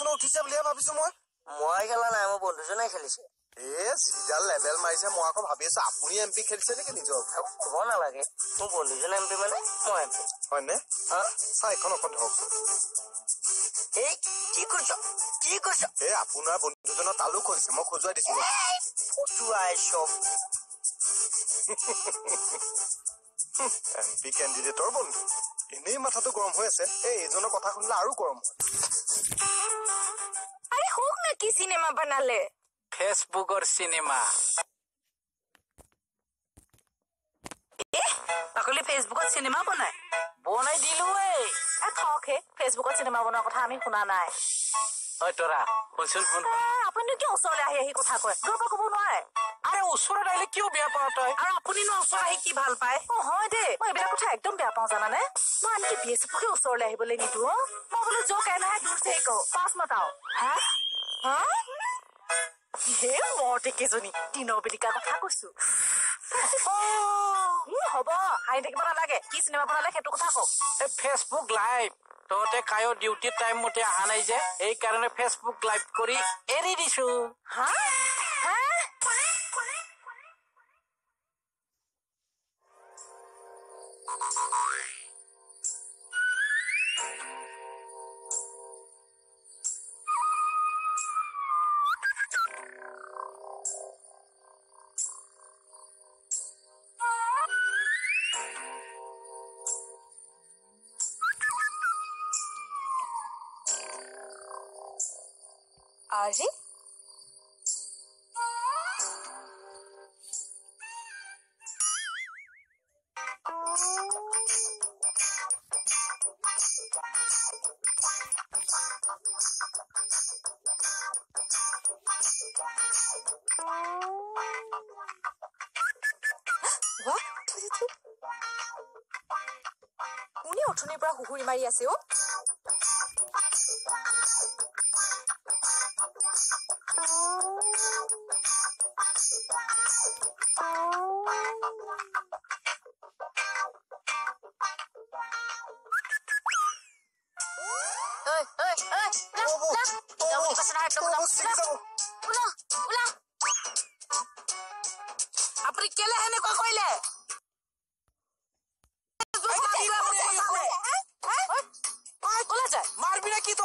জানো উঠিছে বুলিহে ভাবিছো মই খেলা নাই মোৰ বন্ধুজনে খেলিছে যিডাল লেভেল মাৰিছে মই আকৌ ভাবি আছো আপুনি এমপি খেলিছে নেকি নিজৰ ক'ব নালাগে মোৰ বন্ধুজন এমপি মানে মই এমপি হয়নে চাই এখন অকণ ধৰক এই কি কৰিছ আপোনাৰ বন্ধুজনৰ তালুক কৰিছে মই খোজুৱাই দিছো ফটুৱাই চব এমপি কেণ্ডিডেটৰ বন্ধু এনেই মাথাটো গৰম হৈ আছে এইজনৰ কথা শুনিলে আৰু গৰম হয় আৰে হোক না কি সিনেমা বানালে ফেসবুকৰ সিনেমা আকলি ফেসবুকত সিনেমা বনাই দিলো থকে ফেসবুকত সিনেমা বনোৱাৰ কথা আমি শুনা নাই ঐ তৰা শুন আপুনি কিয় ওচৰলৈ আহি কথা কয় দূৰৰ পৰা ক'ব নোৱাৰে আৰে ওচৰত আহিলে কিয় বেয়া পাওঁ তই আৰু আপুনি নো ওচৰ আহি কি ভাল পায় হয় দে মই এইবিলাক কথা একদম বেয়া পাওঁ জানানে মই আনকি বিএছএফকে ওচৰলৈ আহিবলৈ নিদো মই বোলো जो कहना है दूर से ही कहो पास मत आओ হে মতে কেজনী দিনৰ বেলিকা কথা কৈছো হ'ব হাই থাকিব নালাগে কি চিনেমা বনালে সেইটো কথা কওক ফেসবুক লাইভ তহঁতে কায়ো ডিউটি টাইম মতে অহা নাই যে এই কাৰণে ফেসবুক লাইভ কৰি এৰি দিছো আজি কোনে অথনিৰ পৰা হুহুৰি মাৰি আছে আপুনি কেলে এনেকুৱা কৰিলে মাৰবিনা কি তো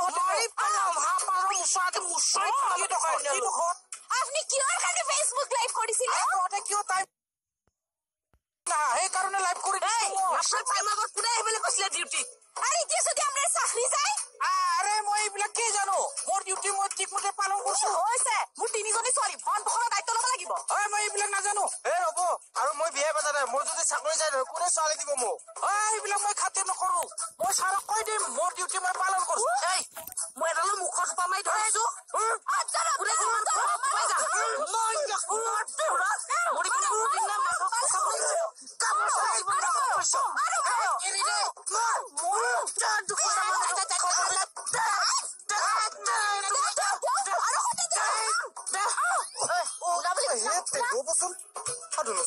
আপনি কিহৰ কাৰণে ফেসবুক লাইভ কৰিছিলে কিয় টাইম সেইকাৰণে লাইভ কৰি আপনার টাইম আগত কোনে আহিবলৈ কৈছিলে ডিউটি আরে কি যদি আমরা চাকরি যাই আরে মই এইবিলাক কি জানো মোৰ ডিউটি মই ঠিকমতে পালন কৰিছো হৈছে মোৰ তিনিজনী ছোৱালী ভন ভনৰ দায়িত্ব ল'ব লাগিব মই এইবিলাক নাজানো ৰ'ব আৰু মই বিয়া পাতা নাই মই যদি চাকৰি যাই নহয় কোনে ছোৱালী দিব মোক এইবিলাক মই খাতিৰ নকৰো মই ছাৰক কৈ দিম মোৰ ডিউটি মই পালন কৰিছো মই এডালৰ মুখৰ সোপা মাৰি ধৰিছো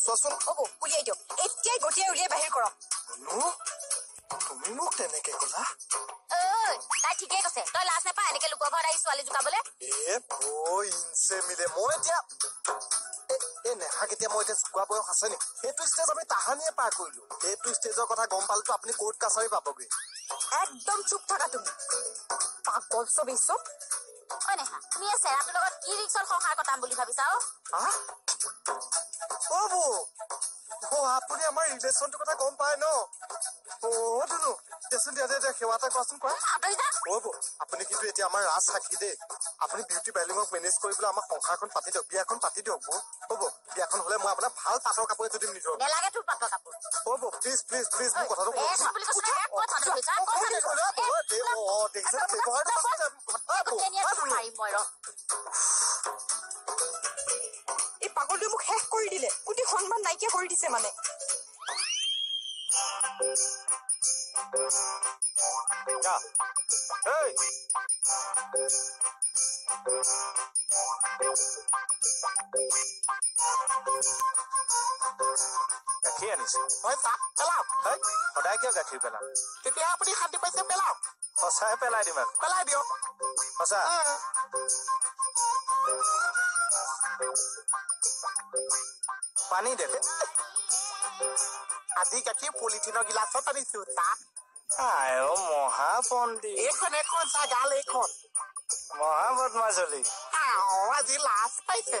চোৱাচোন হ'ব উলিয়াই দিয়ক এতিয়াই গটিয়াই উলিয়াই বাহিৰ কৰক তুমি মোক তেনেকে ক'লা তাই ঠিকেই কৈছে তই লাজ নাপায় এনেকে লোকৰ ঘৰত আহি ছোৱালী জোকাবলে মই এতিয়া নেহাক এতিয়া মই এতিয়া চুকুৱা বয়স আছে নেকি সেইটো ষ্টেজ আমি তাহানিয়ে পাৰ কৰিলো সেইটো ষ্টেজৰ কথা গম পালেতো আপুনি কোৰ্ট কাছাৰী পাবগৈ একদম চুপ থাকা তুমি পাগল চব এই চব হয় নেহা তুমি চেৰাটোৰ লগত কি ৰিক্সৰ সংসাৰ কটাম বুলি ভাবিছা আপুনি আমাৰ ৰিলেশ্যনটোৰ কথা গম পায় ন ধুনু দেচোন দিয়া সেৱা এটা কোৱাচোন কোৱা আপুনি কিন্তু এতিয়া আমাৰ ৰাজ সাক্ষী দেই আপুনি বিউটি পাৰ্লাৰক মেনেজ কৰি পেলাই আমাৰ সংসাৰখন পাতি দিয়ক বিয়াখন পাতি দিয়ক হ'ব বিয়াখন হলে মই আপোনাক ভাল পাটৰ কাপোৰ এযোৰ দিম নিজৰ হ'ব প্লিজ প্লিজ প্লিজ মোৰ কথাটো এই পাগলটোৱে মোক শেষ কৰি দিলে গোটেই সন্মান নাইকিয়া কৰি দিছে মানে গাখীৰ আনিছো মই তাত পেলাম সদায় কিয় গাখীৰ পেলাম তেতিয়া আপুনি শান্তি পাইছে পেলাওক সঁচাই পেলাই দিম পেলাই দিয়ক সঁচা পানী দে আজি গাখীৰ পলিথিনৰ গিলাচত আনিছো তাক মহাপণ্ডিত এইখন চাহ গাল এইখন মহাবদমাচলি আজি লাজ পাইছে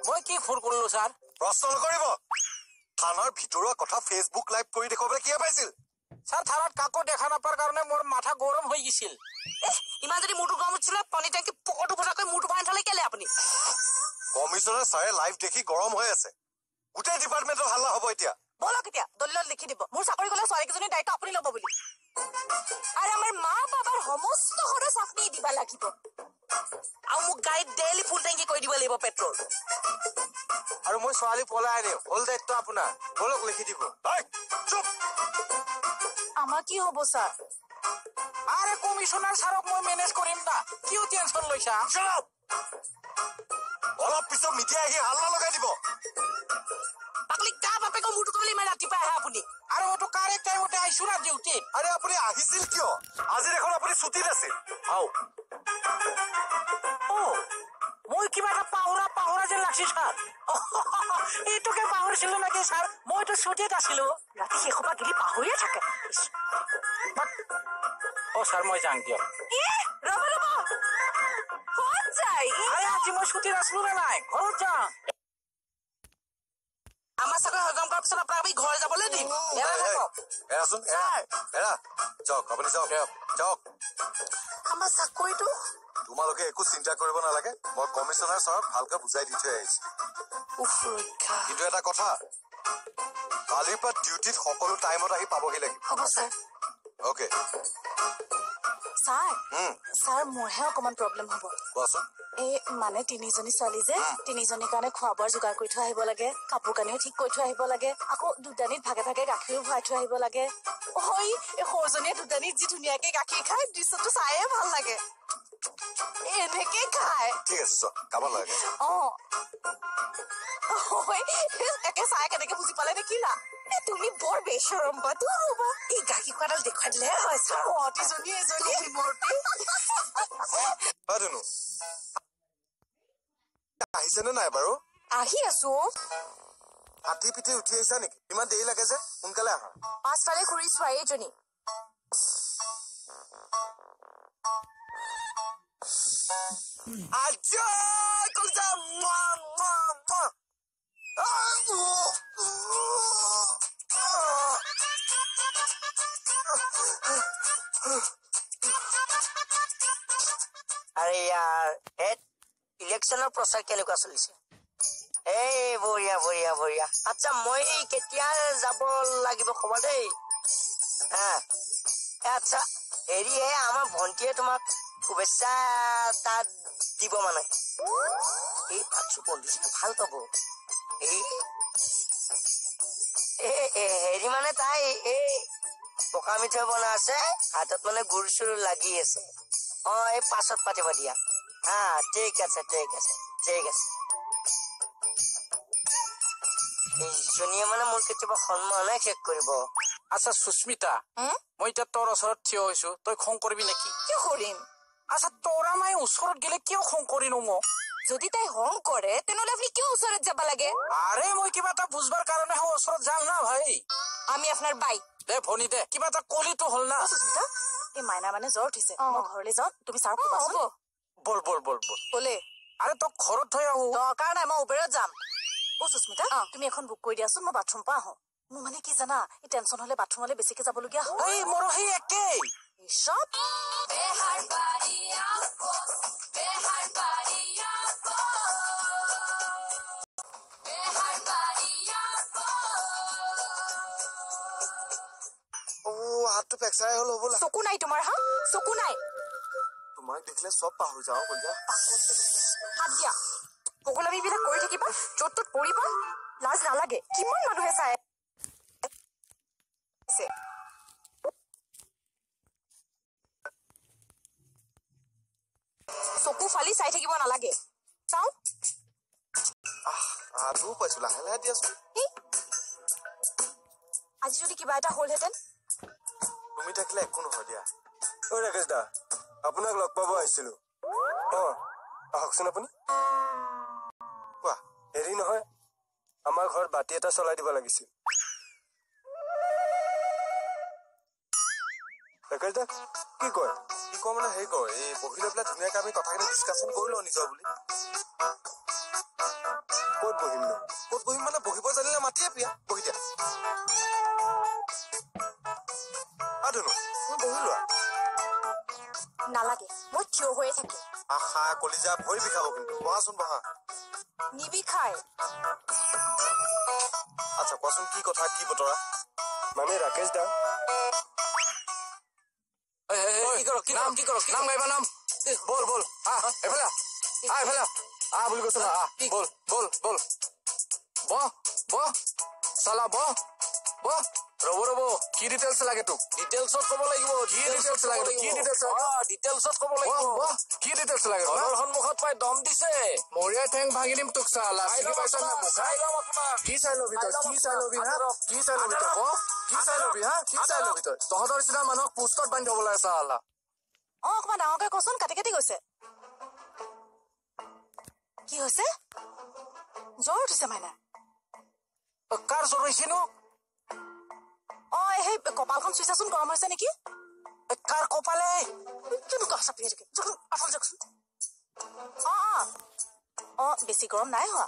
মই কি ফোন কৰিলো ছাৰ প্ৰশ্ন নকৰিব থানাৰ ভিতৰুৱা কথা ফেচবুক লাইভ কৰি দেখুৱাবলৈ কিয় পাইছিল ছাৰ থানাত কাকো দেখা নাপাৰ কাৰণে মোৰ মাথা গৰম হৈ গৈছিল ইমান যদি মূৰটো গৰম উঠিছিলে পানী টেংকি পকৰটো ফটাকৈ মূৰটো ভাঙি থলে কেলে আপুনি কমিশনাৰ ছাৰে লাইভ দেখি গৰম হৈ আছে গোটেই ডিপাৰ্টমেণ্টৰ হাল্লা হ'ব এতিয়া বলক এতিয়া দলিলত লিখি দিব মোৰ চাকৰি গলে ছোৱালীকেইজনীৰ দায়িত্ব আপুনি ল'ব বুলি আৰু আমাৰ মা বাবাৰ সমস্ত খৰচ আপুনি দিব লাগিব আৰু মোক গাড়ীত ডেইলি ফুল টেংকি কৰি দিব লাগিব পেট্ৰল আৰু মই ছোৱালী পলাই আনিম হ'ল দায়িত্ব আপোনাৰ বলক লিখি দিব চুপ আমাৰ কি হ'ব ছাৰ আৰে কমিশনাৰ ছাৰক মই মেনেজ কৰিম না কিয় টেনচন লৈছা অলপ পিছত মিডিয়া আহি হাল্লা লগাই দিব আপুনি কা বাপেকৰ মূৰটো তলি ইমান ৰাতিপুৱা আহে আপুনি আৰু মইতো কাৰেক্ট টাইমতে আহিছো না ডিউটিত আৰে আপুনি আহিছিল কিয় আজি দেখোন আপুনি ছুটিত আছিল মই কিবা এটা পাহৰা যেন লাগছে ছাৰ এইটোকে পাহৰিছিলো নেকি ছাৰ মইতো ছুটিত আছিলো ৰাতি শেষৰ গিলি পাহৰিয়ে থাকে ছাৰ মই যাম দিয়ক ৰ'ব ক'ত যায় আজি মই ছুটিত আছিলো নে নাই ঘৰত যাম আমাৰ চাকৰি হজম কৰাৰ পিছত আপোনাক আমি ঘৰ যাবলৈ দিম এৰাচোন এৰা যাওক আপুনি যাওক আমাৰ চাকৰিটো তোমালোকে একো চিন্তা কৰিব নালাগে মই কমিশনাৰ ছাৰক ভালকৈ বুজাই দি থৈ আহিছো কিন্তু এটা কথা কালিৰ পৰা ডিউটিত সকলো টাইমত আহি পাবহি লাগিব হ'ব ছাৰ অ'কে ছাৰ মোৰহে অকমান প্ৰব্লেম হ'ব কোৱাচোন এই মানে তিনিজনী ছোৱালী যে তিনিজনীৰ কাৰণে খোৱা বোৱাৰ যোগাৰ কৰি থৈ আহিব লাগে কাপোৰ কানিও ঠিক কৰি থৈ আহিব লাগে আকৌ দুদানীত ভাগে ভাগে গাখীৰো ভৰাই থৈ আহিব লাগে এই সৰুজনীয়ে দুদানীত যি ধুনীয়াকে গাখীৰ খায় দৃশ্যটো চায়ে ভাল লাগে এনেকে খায় ঠিক আছে কাম লাগে একে চাই কেনেকে বুজি পালে দেখিলা তুমি বৰ বেচৰম বা তোৰ ৰবা এই গাখীৰ খোৱাডাল দেখুৱাই দিলেহে হয় ছাৰ অতিজনী এজনী আহিছেনে নাই বাৰু আহি আছো হাতী পিঠি উঠি আহিছা নেকি ইমান দেৰি লাগে যে সোনকালে আহা পাছফালে ঘূৰি ছোৱালী এজনী আৰে यार ইলেকশনৰ প্ৰচাৰ কেনেকুৱা চলিছে এই বঢ়িয়া বঢ়িয়া বঢ়িয়া আচ্ছা মই কেতিয়া যাব লাগিব খবৰ দেই আচ্ছা হেৰিহে আমাৰ ভণ্টিয়ে তোমাক শুভেচ্ছা তাত দিব মানে এই পাঁচশো বন্ধু ভাল পাব হেৰি মানে তাই এই পকা মিঠৈ বনাই আছে হাতত মানে গুৰ চুৰ লাগি আছে এই পাছত পাতিব দিয়া ঠিক আছে এইজনীয়ে মানে মোৰ কেতিয়াবা সন্মানে শেষ কৰিব আচ্ছা সুস্মিতা মই এতিয়া তোৰ ওচৰত থিয় হৈছো তই খং কৰিবি নেকি কিয় কৰিম আচ্ছা তোৰা মায়ে ওচৰত গেলে কিয় খং কৰিনো মোক যদি তাই হং কৰে তেনেহলে আপুনি কিয় ওচৰত যাব লাগে আৰে মই কিবা এটা বুজবাৰ কাৰণে ওচৰত যাম না ভাই আমি আপোনাৰ বাই দে ভনী দে কিবা এটা কলিটো হ'ল না সুস্মিতা এই মাইনা মানে জ্বৰ উঠিছে মই ঘৰলৈ যাওঁ তুমি ছাৰক ক'বাচোন বল বলে আৰে তই ঘৰত থৈ আহো দৰকাৰ নাই মই উবেৰত যাম সুস্মিতা তুমি এখন বুক কৰি দিয়াচোন মই বাথৰুম পৰা আহো মোৰ মানে কি জানা এই টেনচন হলে বাথৰুমলৈ বেছিকে যাবলগীয়া হয় এই মোৰো সেই একেই হাতটো ফ্ৰেকচাৰ হ'ল হ'বলা চকু নাই তোমাৰ চকু নাই তোমাক দেখিলে চব পাহৰি যাওঁ কলিজা হাত দিয়া পগলামি বিলাক কৰি থাকিবা য'ত ত'ত পৰিবা লাজ নালাগে কিমান মানুহে চাই চকু ফালি চাই থাকিব নালাগে চাওঁ আৰু পাইছো লাহে লাহে দিয়াচোন আজি যদি কিবা এটা হ'লহেঁতেন তুমি থাকিলে একো নহয় দিয়া ঐ ৰাকেশ দা আপোনাক লগ পাব আহিছিলো আহকচোন আপুনি কোৱা হেৰি নহয় আমাৰ ঘৰত বাতি এটা চলাই দিব লাগিছিল ৰাকেশ দা কি কয় মানে হেৰি কয় এই বহি লৈ পেলাই ধুনীয়াকে আমি কথাখিনি ডিছকাশ্যন কৰি লওঁ নিজৰ বুলি ক'ত বহিম নো ক'ত বহিম মানে বহিব জানিলে মাতিয়ে প্ৰিয়া বহি দিয়া ধুনু তুমি বহি লোৱা নালাগে মই থিয় হৈয়ে থাকিম আশা কলিজা ভৰি বিষাব কিন্তু বহাচোন বহা নিবিষাই আচ্ছা কোৱাচোন কি কথা কি বতৰা মানে ৰাকেশ দা নাম গাইবা নাম বল বল এফালে এফালে বুলি কৈছো বল বল বল বহ চালা বহ ৰব কি ডিটেইলছ লাগে তোক ডিটেইলছত ক'ব লাগিব কি ডিটেইলছ লাগে কি ডিটেইলছত ক'ব লাগিব কি ডিটেইলছ লাগে ঘৰৰ সন্মুখত পাই দম দিছে মৰিয়া ঠেং ভাঙি দিম তোক চালা চিনি পাইছ না মুখাই লম আপোনাক কি চাই লবি তই কি চাই লবি কি চাই লবি তই তহঁতৰ নিচিনা মানুহক পোষ্টত বান্ধি থ'ব লাগে চালা অকমান ডাঙৰকে কচোন কাটি কাটি গৈছে কি হৈছে জ্বৰ উঠিছে মাইনা কাৰ জ্বৰ হৈছে নো সেই কপালখন চুইছাচোন গৰম হৈছে নেকি কাৰ কপালে কেনেকুৱা চাপি থাকে আপন যাওকচোন বেছি গৰম নাই হোৱা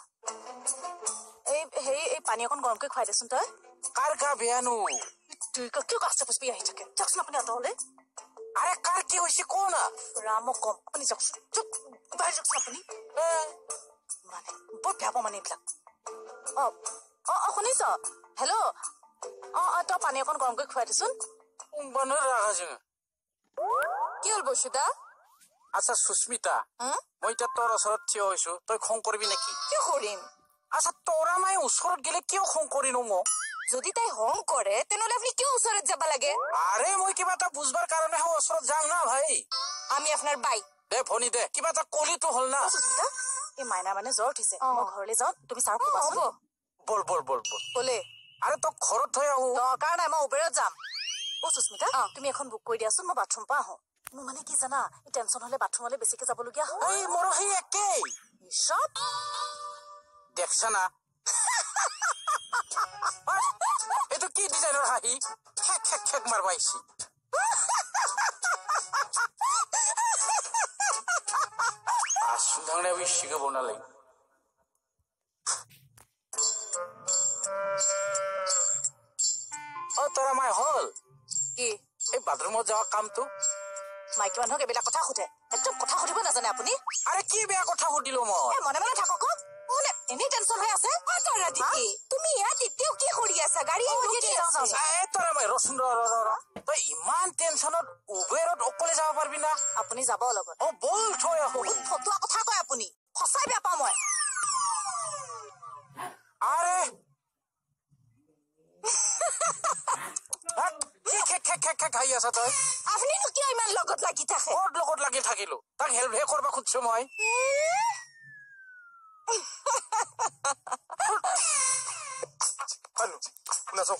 এই পানী অকণ গৰমকৈ খুৱাই দেচোন তই কাৰ গা বেয়ানো তুই কিয় কাছে পুষ্পি আহি থাকে যাওকচোন আপুনি আঁতৰলে আৰে কাৰ কি হৈছে কওঁ না ৰামক কম আপুনি যাওকচোন যাওকচোন আপুনি মানে বৰ বেয়া পাওঁ মানে এইবিলাক শুনিছ হেল্ল' তই পানী অকণ গৰমকৈ খুৱাই দেচোন কি হ'ল বসুদা আচ্ছা সুস্মিতা মই এতিয়া তোৰ ওচৰত থিয় হৈছো তই খং কৰিবি নেকি কিয় কৰিম আচ্ছা তোৰা মায়ে ওচৰত গেলে কিয় খং কৰিনো মোক যদি তাই হং কৰে তেনেহলে আপুনি কিয় ওচৰত যাব লাগে আৰে মই কিবা এটা বুজবাৰ কাৰণে ওচৰত যাম না ভাই আমি আপোনাৰ বাই দে ভনী দে কিবা এটা কলিটো হ'ল না সুস্মিতা এই মাইনা মানে জ্বৰ উঠিছে মই ঘৰলৈ যাওঁ তুমি ছাৰ ক'বাচোন বল বল বল বল বলে আৰে তই ঘৰত থৈ আহো দৰকাৰ নাই মই উবেৰত যাম সুস্মিতা তুমি এখন বুক কৰি দিয়াচোন মই বাথৰুম পৰা আহো মোৰ মানে কি জানা এই টেনচন হলে বাথৰুমলৈ বেছিকে যাবলগীয়া হয় মোৰো সেই একেই চব দেখছা না এইটো কি ডিজাইনৰ হাঁহি খেক মাৰবা আহিছি আচুধাংনে আমি শিকাব নালাগে তোৰা মাই হল কি এই বাথৰুমত যোৱা কামটো মাইকী মানুহক এইবিলাক কথা সোধে একদম কথা সুধিব নাজানে আপুনি আৰে কি বেয়া কথা সুধিলো মই মনে মনে থাকক এনেই টেনচন হৈ আছে তুমি ইয়াত এতিয়াও কি কৰি আছা গাড়ী তোৰা মাই ৰচোন তই ইমান টেনচনত উবেৰত অকলে যাব পাৰিবি না আপুনি যাব লগত বল থৈ আহো ফটোৱা কথা কয় আপুনি সঁচাই বেয়া পাওঁ মই আৰে খেক হাঁহি আছা তই আপুনিনো কিয় ইমান লগত লাগি থাকে ক'ত লগত লাগি থাকিলো তাক হেল্পহে কৰবা খুজিছো মই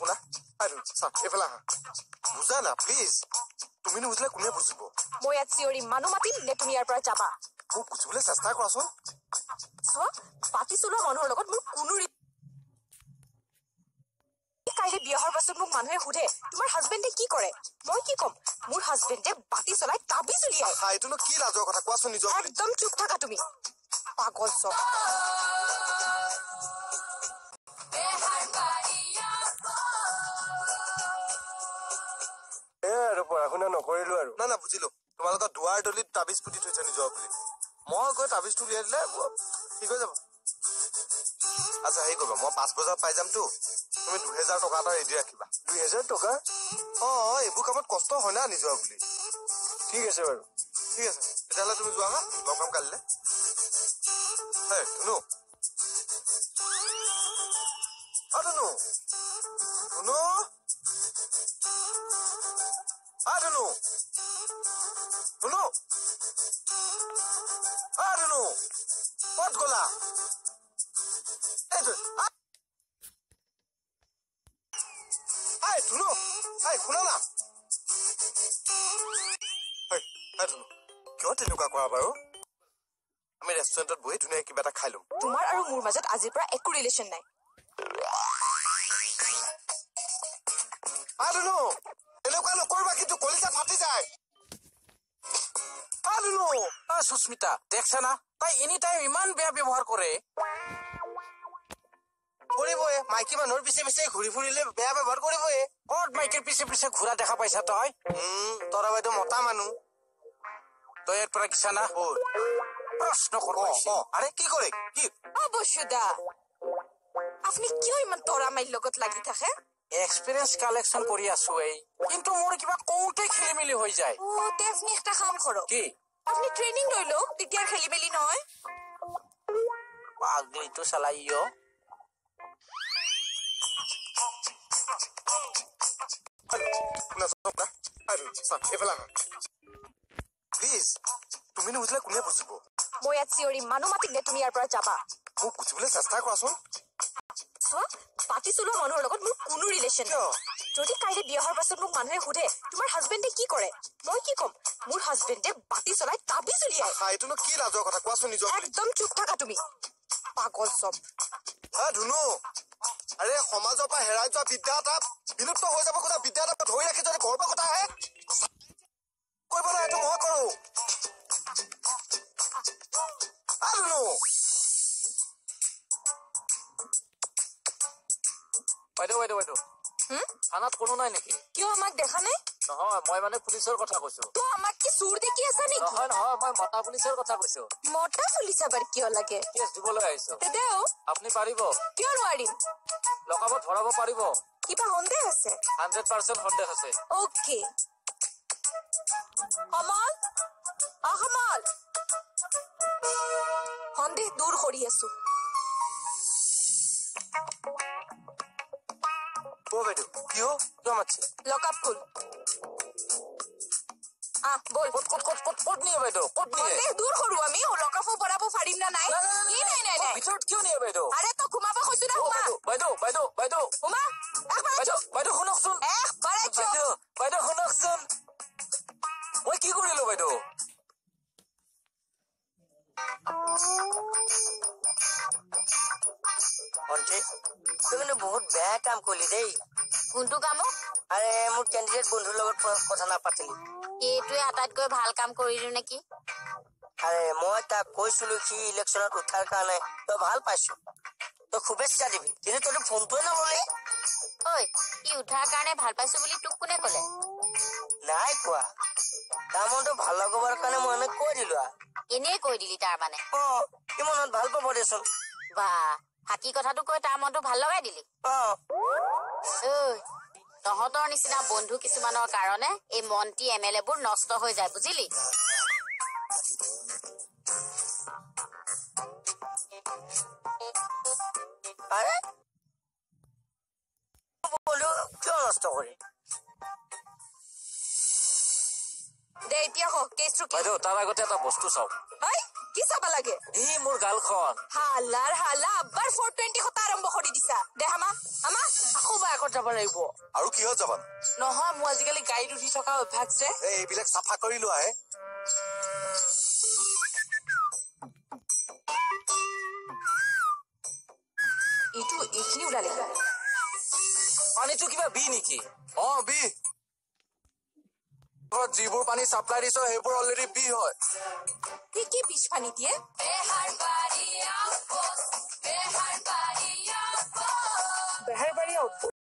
শুনা এইফালে আহা বুজা না প্লিজ তুমি নুবুজিলে কোনে বুজিব মই ইয়াত চিঞৰি মানুহ মাতিম নে তুমি ইয়াৰ পৰা যাবা মোক বুজিবলৈ চেষ্টা কৰাচোন চোৱা পাতি চলোৱা মানুহৰ লগত মোৰ কোনো কাইলৈ বিয়া হোৱাৰ পাছত মোক মানুহে সোধে তোমাৰ হাজবেণ্ডে কি কৰে মই কি ক'ম মোৰ হাজবেণ্ডে বাতি চলাই তাবিজ উলিয়াই এইটোনো কি লাজৰ কথা কোৱাচোন নিজৰ একদম চুপ থাকা তুমি পাগল চব আৰু পঢ়া শুনা নকৰিলো আৰু না বুজিলো তোমালোকৰ দুৱাৰ দলিত তাবিজ পুতি থৈছে নিজৰ বুলি মই গৈ তাবিজটো উলিয়াই দিলে ঠিক হৈ যাব আচ্ছা হেৰি কৰিবা মই 5 বজাত পাই যামতো তুমি 2000 টকা এটা ৰেডি ৰাখিবা 2000 টকা এইবোৰ কামত কষ্ট হয় না নিজৰ বুলি ঠিক আছে বাৰু ঠিক আছে তেতিয়াহ'লে তুমি যোৱা লগ পাম কালিলৈ ধুনু ধুনু ধুনু ধুনু ধুনু ধুনু ক'ত গলা তেনেকুৱা কৰা বাৰু আমি ৰেষ্টুৰেণ্টত বহি ধুনীয়াকৈ কিবা এটা খাই লম তোমাৰ আৰু মোৰ মাজত আজিৰ পৰা একো ৰিলেশ্যন নাই আলুনো এনেকুৱা নকৰিবা কিন্তু কলিজা ফাটি যায় আলুনো সুস্মিতা দেখছা না তাই এনি টাইম ইমান বেয়া ব্যৱহাৰ কৰে কৰিবয়ে মাইকী মানুহৰ পিছে পিছে ঘূৰি ফুৰিলে বেয়া ব্যৱহাৰ কৰিবয়ে ক'ত মাইকীৰ পিছে পিছে ঘূৰা দেখা পাইছা তই তৰা বাইদেউ মতা মানুহ তই ইয়াৰ পৰা কিছা না প্ৰশ্ন কৰবাইছে আৰে কি কৰে কি অৱশ্যদা আপুনি কিয় ইমান তৰা মাইৰ লগত লাগি থাকে এক্সপিৰিয়েঞ্চ কালেকশ্যন কৰি আছো এই কিন্তু মোৰ কিবা কওঁতে খেলি মেলি হৈ যায় তে আপুনি এটা কাম কৰক কি আপুনি ট্ৰেইনিং লৈ লওক তেতিয়া খেলি মেলি নহয় পাগলিটো চলাইও প্লিজ তুমি নুবুজিলে কোনে বুজিব মই ইয়াত চিঞৰি মানুহ মাতিক দে তুমি ইয়াৰ পৰা যাবা মোক বুজিবলৈ চেষ্টা কৰাচোন চোৱা পাতি চলোৱা মানুহৰ লগত মোৰ কোনো ৰিলেশ্যন নাই যদি কাইলৈ বিয়া হোৱাৰ পাছত মোক মানুহে সোধে তোমাৰ হাজবেণ্ডে কি কৰে মই কি ক'ম মোৰ হাজবেণ্ডে বাতি চলাই তাবিজ উলিয়াই এইটোনো কি লাজৰ কথা কোৱাচোন নিজৰ একদম চুপ থাকা তুমি পাগল চব ধুনু আৰে সমাজৰ পৰা হেৰাই যোৱা বিদ্যা এটা বিলুপ্ত হৈ যাব খোজা বিদ্যা এটা ধৰি ৰাখি যদি ঘৰৰ পৰা কথা আহে কৰিব লাগে এইটো মই কৰো ধুনু বাইদেউ বাইদেউ বাইদেউ থানাত কোনো নাই নেকি কিয় আমাক দেখা নাই নহয় মই মানে পুলিচৰ কথা কৈছো তো আমাক কি চুৰ দেখি আছা নেকি নহয় নহয় মই মতা পুলিচৰ কথা কৈছো মতা পুলিচ আবাৰ কিয় লাগে কেছ দিবলৈ আহিছো দেও আপুনি পাৰিব কিয় নোৱাৰিম লকাবত ভৰাব পাৰিব কিবা সন্দেহ আছে 100% সন্দেহ আছে ওকে কমল কমল সন্দেহ দূৰ কৰি আছো বাইদেউ কিয় কিয় মাতছে লকআপ ফুল বল ক'ত নিয়ে বাইদেউ ক'ত নিয়ে সন্দেহ দূৰ কৰো আমি লকআপো ভৰাব পাৰিম না নাই নাই ভিতৰত কিয় নিয়ে বাইদেউ আৰে তো ঘুমাব কৈছো না বাইদেউ বাইদেউ বাইদেউ ঘুমা বাইদেউ শুনকচোন বাইদেউ শুনকচোন মই কি কৰিলো বাইদেউ অন্টি তুই কিন্তু বহুত বেয়া কাম কৰিলি দেই কোনটো কামো আৰে মোৰ কেণ্ডিডেট বন্ধুৰ লগত কথা নাপাতিলি এইটোৱে আটাইতকৈ ভাল কাম কৰিলো নেকি আৰে মই তাক কৈছিলো সি ইলেকশ্যনত উঠাৰ কাৰণে তই ভাল পাইছো তই শুভেচ্ছা দিবি কিন্তু তই ফোনটোৱে নললি ঐ ই উঠাৰ কাৰণে ভাল পাইছো বুলি তোক কোনে ক'লে নাই কোৱা তাৰ মনটো ভাল লগাবৰ কাৰণে মই এনে কৈ দিলো এনেই কৈ দিলি তাৰ মানে সি মনত ভাল পাব দেচোন বা হাকি কথাটো কৈ তাৰ মনটো ভাল লগাই দিলি তহঁতৰ নিচিনা বন্ধু কিছুমানৰ কাৰণে এই মন্ত্ৰী MLA বোৰ নষ্ট হৈ যায় বুজিলি আৰে বন্ধু কিয় নষ্ট কৰি দে এতিয়া কেছটো কি বাইদেউ তাৰ আগতে এটা বস্তু চাওক কি চাব লাগে এই মোৰ গালখন হালাৰ হালা আবাৰ 420 হতা আৰম্ভ কৰি দিছা দে হামা আকৌ বাইকত যাব লাগিব আৰু কিহত যাবা নহয় মোৰ আজিকালি গাড়ীত উঠি থকা অভ্যাস যে এইবিলাক চাফা কৰি লোৱাহে এইটো এইখিনি ওলালে পানীটো কিবা বি নেকি বি যিবোৰ পানী চাপ্লাই দিছ সেইবোৰ অলৰেডি বি হয় কি বিষ পানী দিয়ে বেহাৰবাৰী